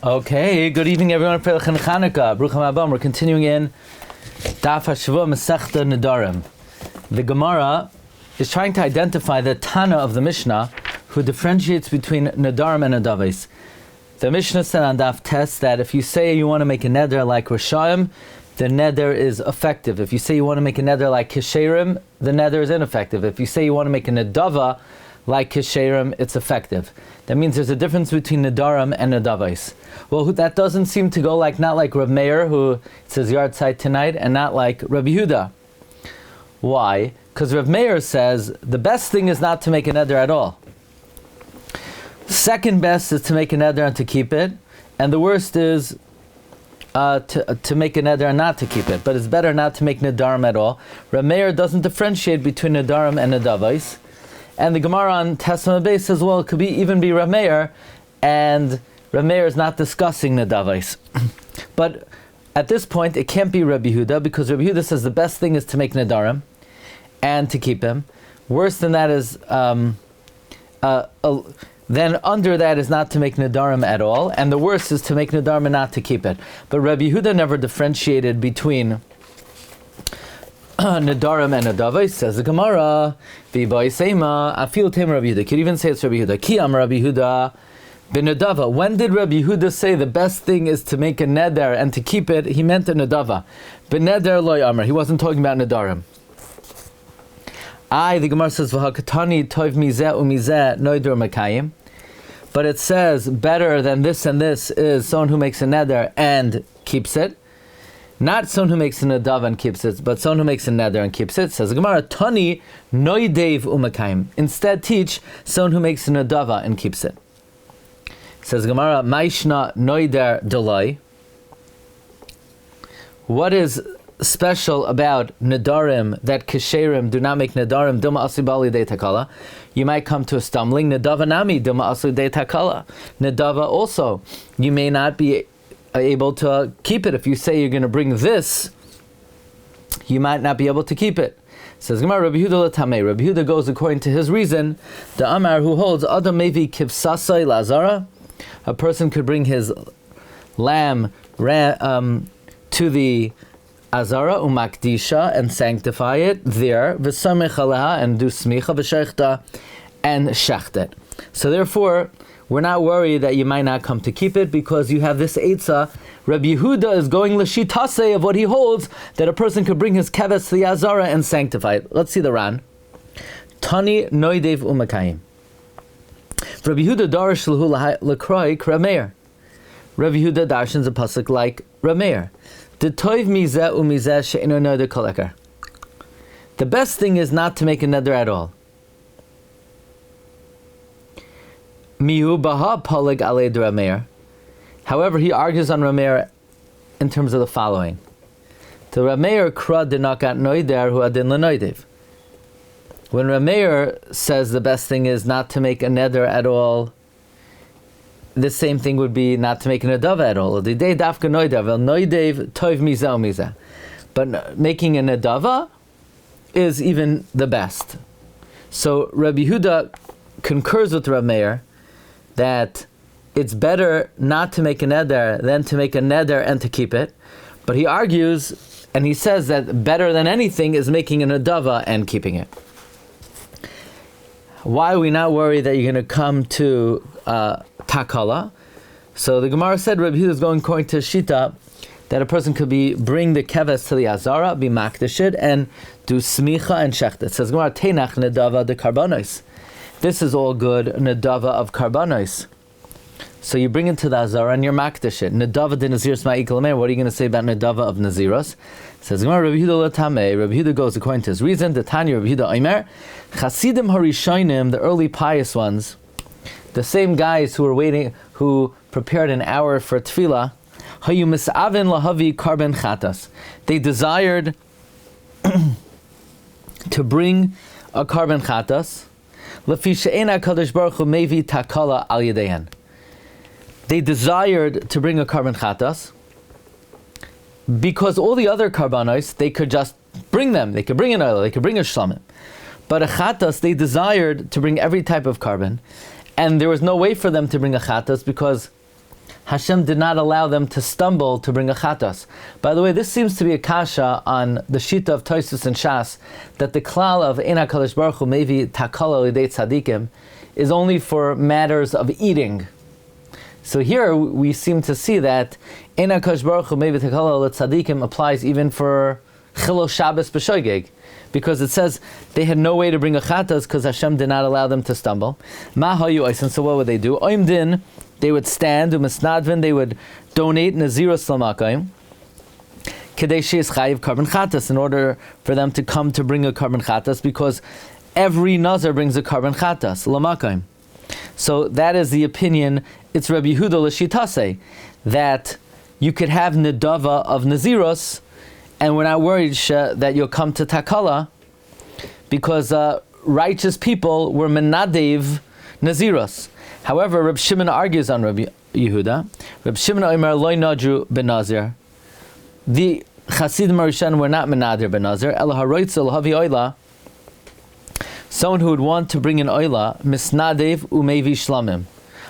Okay, good evening everyone. Chanukah. Baruch Haba. We're continuing in Daf Hashavua Masechta Nedarim. The Gemara is trying to identify the Tana of the Mishnah who differentiates between Nedarim and Nedavis. The Mishnah said on Daf Tes that if you say you want to make a neder like Rishayim, the neder is effective. If you say you want to make a neder like Shiurim, the neder is ineffective. If you say you want to make a nedava like Shiurim, it's effective. That means there's a difference between Nedarim and Nedavais. Well, that doesn't seem to go not like Rabbi Meir, who says yard side tonight, and not like Rabbi Yehuda. Why? Because Rabbi Meir says the best thing is not to make a neder at all. Second best is to make a neder and to keep it, and the worst is to make a neder and not to keep it. But it's better not to make Nedarim at all. Rabbi Meir doesn't differentiate between Nedarim and Nedavais. And the Gemara on Testament base says, well, it could even be Rabbi Meir, and Rabbi Meir is not discussing Nedavais. But at this point, it can't be Rabbi Yehuda, because Rabbi Yehuda says the best thing is to make Nedarim and to keep him. Worse than that is, then under that is not to make Nedarim at all, and the worst is to make Nedarim and not to keep it. But Rabbi Yehuda never differentiated between Nedarim and Nedavais. Says the Gemara, V'boy Seima, Afil Tem Rabbi Yehuda. Could even say it's Rabbi Yehuda. Ki am Rabbi Yehuda b'Nedava. When did Rabbi Yehuda say the best thing is to make a neder and to keep it? He meant a Nedava. B'Neder loy amar. He wasn't talking about Nedarim. The Gemara says, V'hakatani toiv mizeh u'mizeh noidur makayim. But it says better than this and this is someone who makes a neder and keeps it. Not someone who makes a nedava and keeps it, but someone who makes a neder and keeps it. Says the Gemara, Tani noidev u'makayim. Instead teach someone who makes a nedava and keeps it. Says the Gemara, Maishna noider delay. What is special about Nedarim that Kisherim do not make Nedarim? Duma asibali de takala. You might come to a stumbling. Nedava nami duma asu de takala. Nedava also, you may not be able to keep it. If you say you're going to bring this, you might not be able to keep it. Says Gemara, Rabbi Yehuda l'tamei. Rabbi Yehuda goes according to his reason. The Amar who holds Adam mevi kivsasai lazara. A person could bring his lamb to the Azara umakdisha and sanctify it there, v'samech aleha and do smicha v'shechta and shecht it. So therefore, we're not worried that you might not come to keep it because you have this eitzah. Rabbi Yehuda is going l'shitase of what he holds that a person could bring his keves to the Azara and sanctify it. Let's see the Ran. Tani noidev umakayim. Rabbi Yehuda darish l'hu l'kroi Rabbi Meir. Rabbi Yehuda darshans a pasuk like Rabbi Meir. The best thing is not to make a neder at all. However, he argues on Rabbi Meir in terms of the following. The Rabbi Meir kra denakat noider hu adin lenoidev. When Rabbi Meir says the best thing is not to make a neder at all, the same thing would be not to make a nedava at all. But making a nedava is even the best. So Rabbi Yehuda concurs with Rabbi Meir that it's better not to make a neder than to make a neder and to keep it. But he argues and he says that better than anything is making a nedava and keeping it. Why are we not worried that you're going to come to takala? So the Gemara said Rabbi Yehuda is going according to Shita that a person could bring the keves to the Azara, be makdashid, and do smicha and shechta. It says Gemara tenach nedava de karbanos. This is all good nedava of karbanos. So you bring it to the Azara and you're makdashid. Nedava de naziros ma'ikal meir. What are you going to say about nedava of naziros? It says Gemara Rabbi Yehuda l'tamei. Rabbi Yehuda goes according to his reason. The Tanya Rabbi Yehuda Omer Chasidim harishonim, the early pious ones, the same guys who were waiting, who prepared an hour for tefillah, hayu mis'avin lahavi karban chatas. They desired to bring a karban chatas. Lefi she'ena kadosh baruch hu mevi takala al yadein. They desired to bring a karban chatas because all the other karbanos they could just bring them. They could bring an oil. They could bring a shlamim. But a chatas, they desired to bring every type of carbon, and there was no way for them to bring a chatas because Hashem did not allow them to stumble to bring a chatas. By the way, this seems to be a kasha on the shita of Tosfos and Shas, that the klal of Ein HaKadosh Baruch Hu Mevi Takala L'Idei Tzadikim is only for matters of eating. So here we seem to see that Ein HaKadosh Baruch Hu Mevi Takala L'Tzadikim applies even for Chilul Shabbos B'Shogeg, because it says they had no way to bring a chatas because Hashem did not allow them to stumble. Ma hayu oisen, so what would they do? Oimdin, they would stand, u'misnadvin, they would donate naziros l'makayim, kedei she'es chayiv carbon chatas, in order for them to come to bring a carbon chatas, because every nazar brings a carbon chatas, l'makayim. So that is the opinion, it's Rabbi Yehuda l'shitase, that you could have nedava of naziros, and we're not worried that you'll come to takala, because righteous people were menadev naziros. However, Reb Shimon argues on Rabbi Yehuda. Reb Shimon omer loy nadru benazir. The Chasidim Arishan were not menader benazir. El haroitzel havi oila. Someone who would want to bring an oila, misnadev umevi shlamim.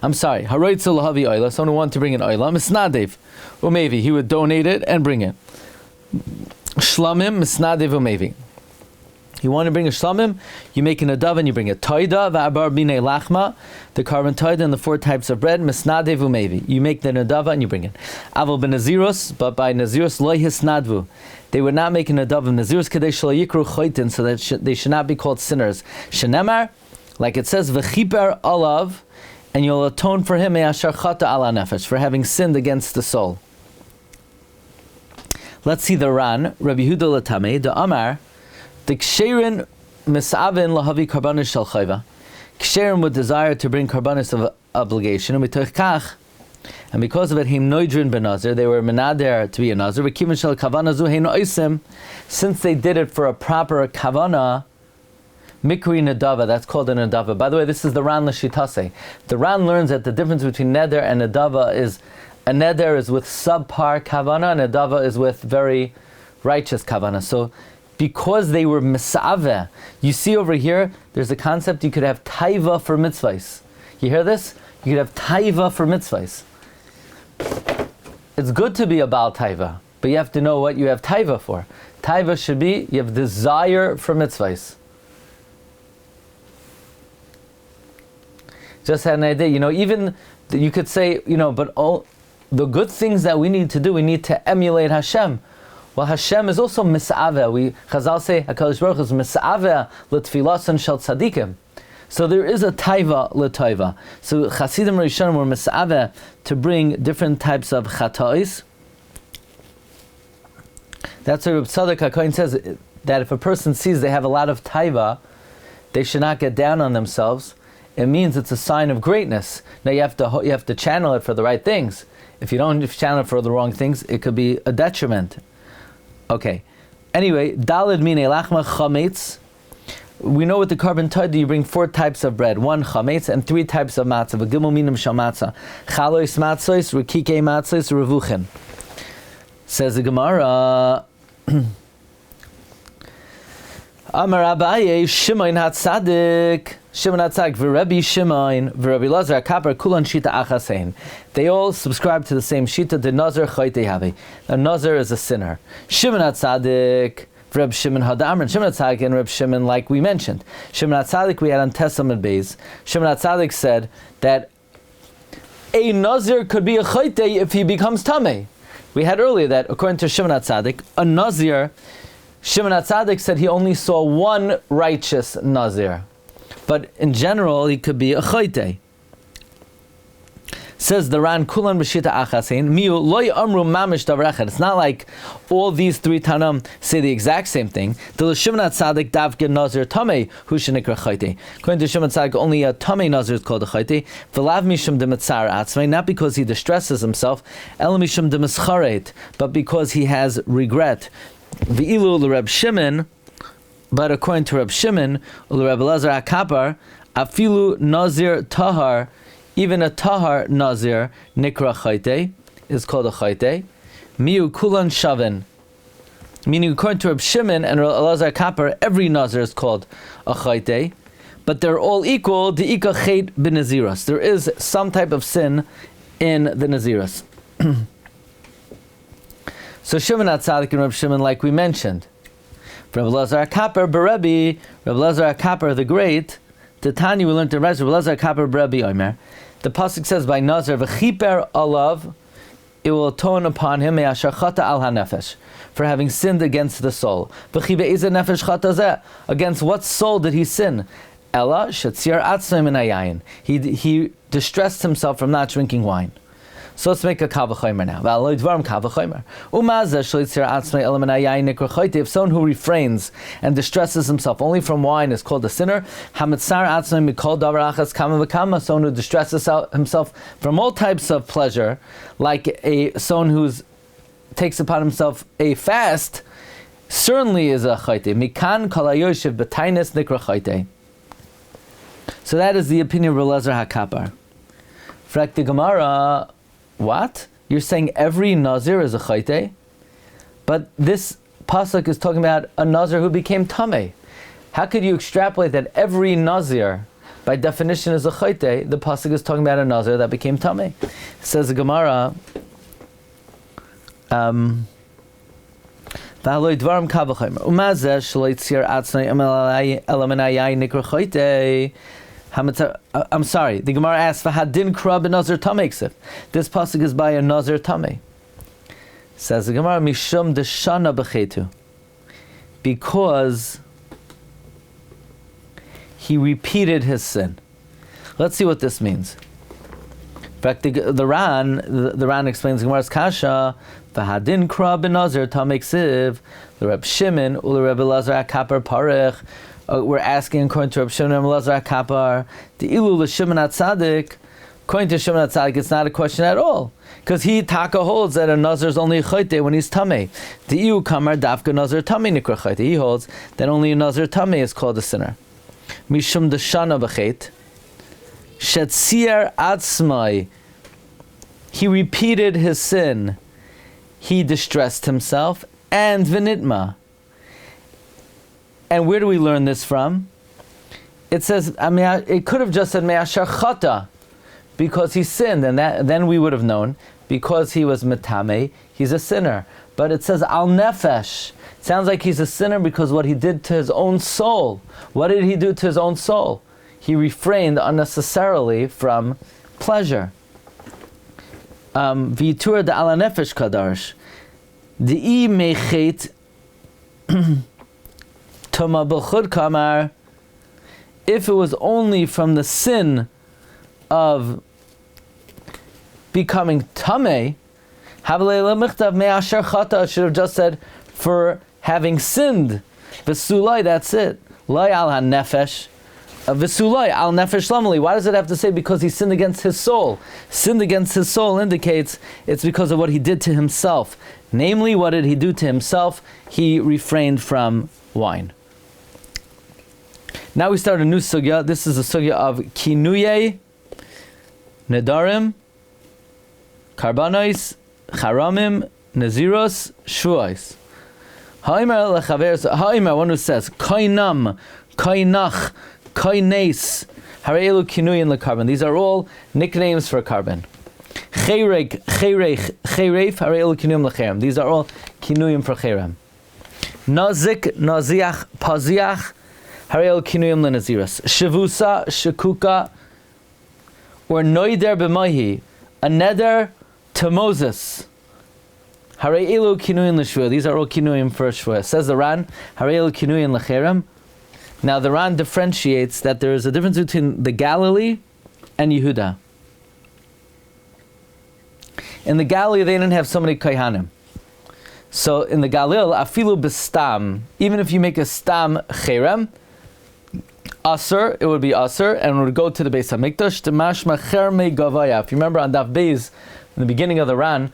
I'm sorry, haroitzel havi oila. Someone who wanted to bring an oila, misnadev umevi. He would donate it and bring it. Shlamim misnadev umevi. You want to bring a shlamim, you make an adav and you bring a toida, va'abar b'nei lachma, the carbon toida and the 4 types of bread, misnadev umevi. You make the nadava and you bring it. Aval b'naziros, but by naziros loy hisnadvu. They would not make an adav of naziros kadei shelo yikru choitin, so that they should not be called sinners. Shenemar, like it says, v'chiper alav, and you'll atone for him me'ashar chata ala nefesh, for having sinned against the soul. Let's see the Ran, Rabbi Yehuda Latame, the Amar, the Ksherin misavin lahavi karbanis shel chayva. Ksherin would desire to bring karbanis of obligation, and because of it, him noidrin benazir, they were menader to be a nazir. V'kivin shel kavana zu heino oisim, since they did it for a proper kavana, mikri nedava, that's called a nedava. By the way, this is the Ran l'shitase. The Ran learns that the difference between neder and nedava is a neder is with subpar kavana, and a nedava is with very righteous kavana. So, because they were misaveh, you see over here, there's a concept you could have taiva for mitzvahs. You hear this? You could have taiva for mitzvahs. It's good to be a baal taiva, but you have to know what you have taiva for. Taiva should be, you have desire for mitzvahs. Just had an idea, even, you could say, but all the good things that we need to do, we need to emulate Hashem. Well, Hashem is also misaveh. Chazal say HaKadosh Baruch Hu is misaveh l'tfilasan shel tzadikim. So there is a taiva l'taiva. So Chasidim Rishonim were misaveh to bring different types of chata'is. That's what Reb Tzadok HaKohen says, that if a person sees they have a lot of taiva, they should not get down on themselves. It means it's a sign of greatness. Now you have to channel it for the right things. If you don't channel it for the wrong things, it could be a detriment. Okay. Anyway, dalid mine lachma chametz. We know with the carbon toida you bring 4 types of bread: 1 chametz and 3 types of matzah. V'gimel minim shel matzah: chalois matzos, rekike matzos, revuchen. Says the Gemara. Amar Abaye Shimon Hatzadik. Shimon Hatzadik v'Rebbi Shimon v'Rebbi Lazar Kapar Kulan Shita Achasein. They all subscribe to the same Shita. The Nazar Chayte Havi. A Nazar is a sinner. Shimon Hatzadik v'Rebbi Shimon Hadamar. And Shimon Hatzadik and Rebbi Shimon, like we mentioned. Shimon Hatzadik we had on Testament Beis. Shimon Hatzadik said that a Nazir could be a Chayte if he becomes Tameh. We had earlier that according to Shimon Hatzadik, a Nazir, Shimon HaTzadik said he only saw 1 righteous Nazir. But in general, he could be a Chayte. Says the Ran, Kulan B'shita Achasein, Miu loy amru mamish davar echad. It's not like all these 3 Tanam say the exact same thing. The Shimon HaTzadik davke Nazir Tameh, hu shenikra Chayte. According to Shimon HaTzadik, only a Tameh Nazir is called a Chayte. V'lav mishum demitzar atzmei, not because he distresses himself, el mishum demischaret, but because he has regret. V'ilu l'Reb Shimon, but according to Reb Shimon, l'Reb Elazar HaKapar, afilu Nazir Tahar, even a Tahar Nazir, Nikra Chayte, is called a Chayte. Miu Kulan Shavin, meaning according to Reb Shimon and Elazar HaKapar, every Nazir is called a Chayte, but they're all equal, the Ika Chet b'Naziros. There is some type of sin in the Nazirus. So Shimon HaTzadik and Reb Shimon, like we mentioned, Rabbi Lazar HaKaper Berebi, Rabbi Lazar HaKaper the Great, the Tanya we learned in Rabbi Lazar HaKaper Berebi Omer. The pasuk says by Nazar v'chiper alav, it will atone upon him me'asher chata al hanefesh, for having sinned against the soul. V'chi be'ezeh nefesh chata zeh, against what soul did he sin? Ella shetzir atzmei min hayayin, he distressed himself from not drinking wine. So let's make a kal v'chomer now. V'aloi dvarim kal v'chomer. Umazeh shelitzir atzmei ela min hayayin nikra chote. If someone who refrains and distresses himself only from wine is called a sinner, hamitzar atzmei mikol davar achas kama v'kama. Someone who distresses himself from all types of pleasure, like someone who takes upon himself a fast, certainly is a chote. Mikan kol hayoshev b'tainis nikra chote. So that is the opinion of Rabbi Lazar HaKapar. Frak the Gemara. What? You're saying every Nazir is a chayte? But this pasuk is talking about a Nazir who became tameh. How could you extrapolate that every Nazir, by definition, is a chayte? The pasuk is talking about a Nazir that became tameh. Says the Gemara, I'm sorry, the Gemara asks, "V'hadin kra b'nazir tameh." This pasuk is by a nazir tameh. Says the Gemara, "Mishum deshana b'chetu," because he repeated his sin. Let's see what this means. In fact, the Ran explains the Gemara's kasha. V'hadin kra b'nazir tameh. The Reb Shimon ul Rabbi Lazar HaKapar parech. We're asking according to Rabbi Shimon and Lazar HaKapar, the ilu l'Shimon HaTzadik. According to Shimon HaTzadik, it's not a question at all, because he taka holds that a nazir is only a chayte when he's tameh. The iu kamar dafka nazir tameh nikra chayte. He holds that only a nazir tameh is called a sinner. Mishum deshana b'chet shetzir atzmai. He repeated his sin. He distressed himself, and v'nitma. And where do we learn this from? It says, it could have just said me'asher chata, because he sinned, and then we would have known, because he was metame, he's a sinner. But it says al nefesh. It sounds like he's a sinner because what he did to his own soul. What did he do to his own soul? He refrained unnecessarily from pleasure. V'itur de ala nefesh kadarsh. D'i mechet tuma b'chud kamar. If it was only from the sin of becoming tameh, should have just said for having sinned. V'sulai, that's it. Lai al ha-nefesh. V'sulai al nefesh lamali. Why does it have to say because he sinned against his soul? Sinned against his soul indicates it's because of what he did to himself. Namely, what did he do to himself? He refrained from wine. Now we start a new sugya. This is a sugya of kinuye, Nedarim, Karbanos, Charamim, Naziros, Shuais. Ha'imar, one who says, Koinam, Koinach, Koines, Harelu Kinuyin lekarban. These are all nicknames for carbon. Cheirek, Cheirech, Cheiref, Harelu Kinuyim lecherem. These are all Kinuyim for cherem. Nazik, Naziach, Paziach, Harelu Kinuyim lenaziras. Shavusa, Shakuka, or Noider b'mahi, a neder to Moses. Harelu Kinuyim l'shvua. These are all Kinuyim for shvua. Says the Ran, Harelu Kinuyim lecherem. Now the Ran differentiates that there is a difference between the Galilee and Yehuda. In the Galilee, they didn't have so many kaihanim. So in the Galil, afilu b'stam, even if you make a stam cherem, Asr, it would be Asr, and it would go to the Beis HaMikdash, Temashma Chermei Gavaya. If you remember on Daf Beis, in the beginning of the Ran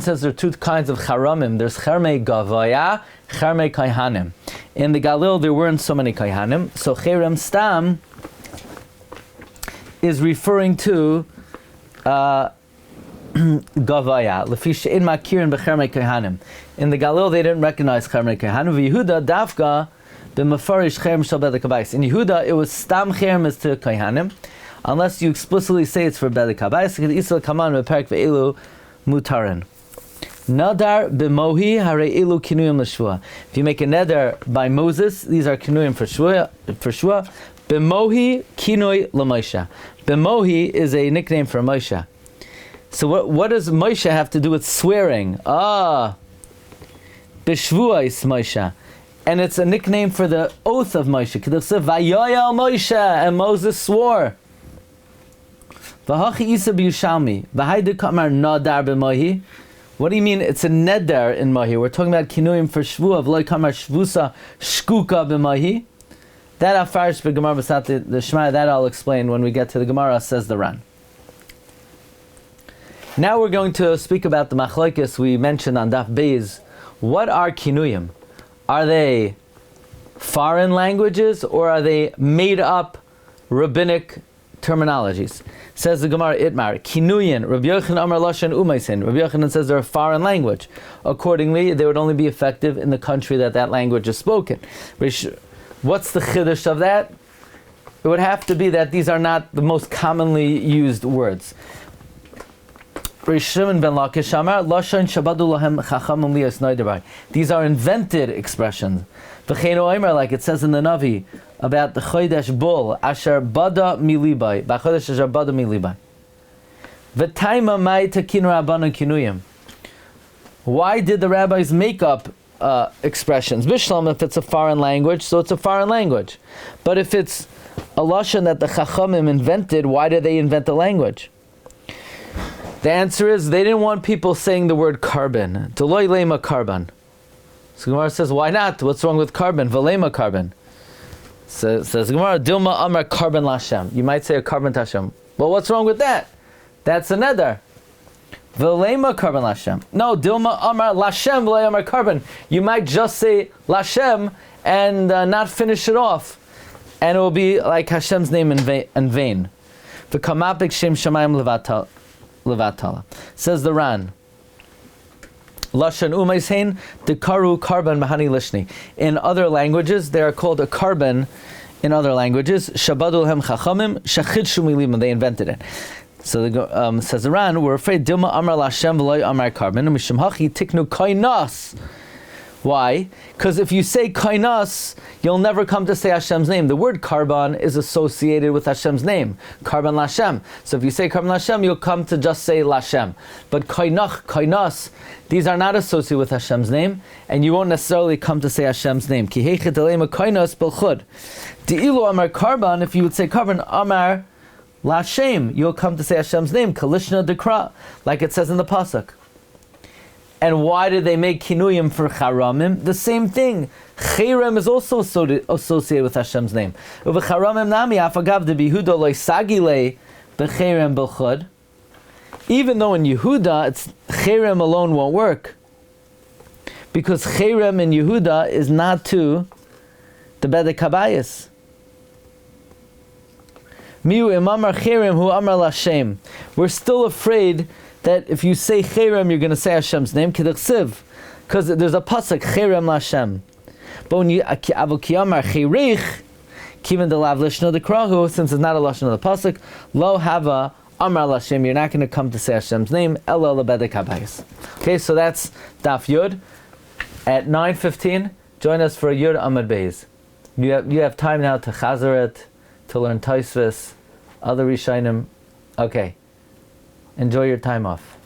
says there are two kinds of Charamim. There's Chermei Gavaya, Chermei Kaihanim. In the Galil, there weren't so many Kaihanim, so Cherem Stam is referring to Gavaya, Lefi She'in Makirin B'Chermei Kaihanim. In the Galil, they didn't recognize Chermei Kaihanim. Yehuda Dafka, the Mefarish Cherem Shal Bedek Habayis. In Yehuda, it was Stam Cherem as to Kaihanim. unless you explicitly say it's for Bedek Habayis. Isla Kaman Beperek Ve'elu Mutarin. Nadar b'mohi harei ilu kinuyim l'shvua. If you make a neder by Moses, these are kinuyim for shvua. B'mohi kinui l'Moshe. B'mohi is a nickname for Moshe. So what does Moshe have to do with swearing? B'shvua is Moshe. And it's a nickname for the oath of Moshe. K'dachsev vayoyel Moshe, and Moses swore. V'hachi isa b'Yushalmi. V'haydu kamar nadar b'mohi. What do you mean it's a neder in Mahi? We're talking about kinuyim for shvuah, v'loy kamar shvusa shkuka b'mahi. That afarish b'Gemara b'sat the Shema, that I'll explain when we get to the Gemara, says the Ran. Now we're going to speak about the machlokes we mentioned on Daf Beis. What are kinuyim? Are they foreign languages or are they made up rabbinic terminologies? Says the Gemara Itmar, Kinuyin, Rabbi Yochanan Amar Lashon Umaysin. Rabbi Yochanan says they're a foreign language. Accordingly, they would only be effective in the country that language is spoken. What's the chiddush of that? It would have to be that these are not the most commonly used words. These are invented expressions. Like it says in the Navi about the Chodesh bull, Asher Bada Milibai, Bachodesh Asher Bada Milibai. V'taima mai takin rabbanu kinuyim. Why did the rabbis make up expressions? Bishlam, if it's a foreign language, so it's a foreign language. But if it's a lashon that the Chachamim invented, why did they invent the language? The answer is they didn't want people saying the word carbon. Deloy lema carbon. So Gemara says, why not? What's wrong with carbon? Velema carbon. Says Gemara, Dilma Amar carbon Lashem. You might say a carbon Tashem. Well, what's wrong with that? That's a neder. Velema carbon Lashem. No, Dilma Amar Lashem Velema Amar carbon. You might just say Lashem and not finish it off. And it will be like Hashem's name in vain. V'kamapik Shem Shamayim Levatala. Says the Ran. Lashon umaysein dekaru carbon mahani lishni. In other languages, they are called a carbon. In other languages, shabadul hem chachamim shachid shumilim. They invented it. So says the Ran, we're afraid dilma amar lashem v'loy amar carbon mishum hachi tiknu kainas. Why? Because if you say kainas, you'll never come to say Hashem's name. The word carbon is associated with Hashem's name, carbon Lashem. So if you say carbon Lashem, you'll come to just say Lashem. But kainach, kainas, these are not associated with Hashem's name, and you won't necessarily come to say Hashem's name. Ki heichet elema kainas belchud. Di'ilu amar carbon, if you would say carbon amar Lashem, you'll come to say Hashem's name, kalishna dekra, like it says in the pasuk. And why did they make kinuyim for charamim? The same thing. Cherem is also associated with Hashem's name. Charamim nami afagav de Yehuda loisagile becherem belchud. Even though in Yehuda, it's cherem alone won't work, because cherem in Yehuda is not to the bedek habayis. Miu imamar cherem hu amar lashem. We're still afraid that if you say cherem, you're going to say Hashem's name, k'dachsiv, because there's a pasuk cherem Lashem. But when you avokiyamar cherich, kiven de lav lishno dekrahu, since it's not a lashon of the pasuk, lo hava amar Lashem, you're not going to come to say Hashem's name, elo lebedek habayis. Okay, so that's Daf Yud. At 9:15, join us for Yud Amud Beis. You have time now to chazer it, to learn Tosfos, other Rishonim. Okay. Enjoy your time off.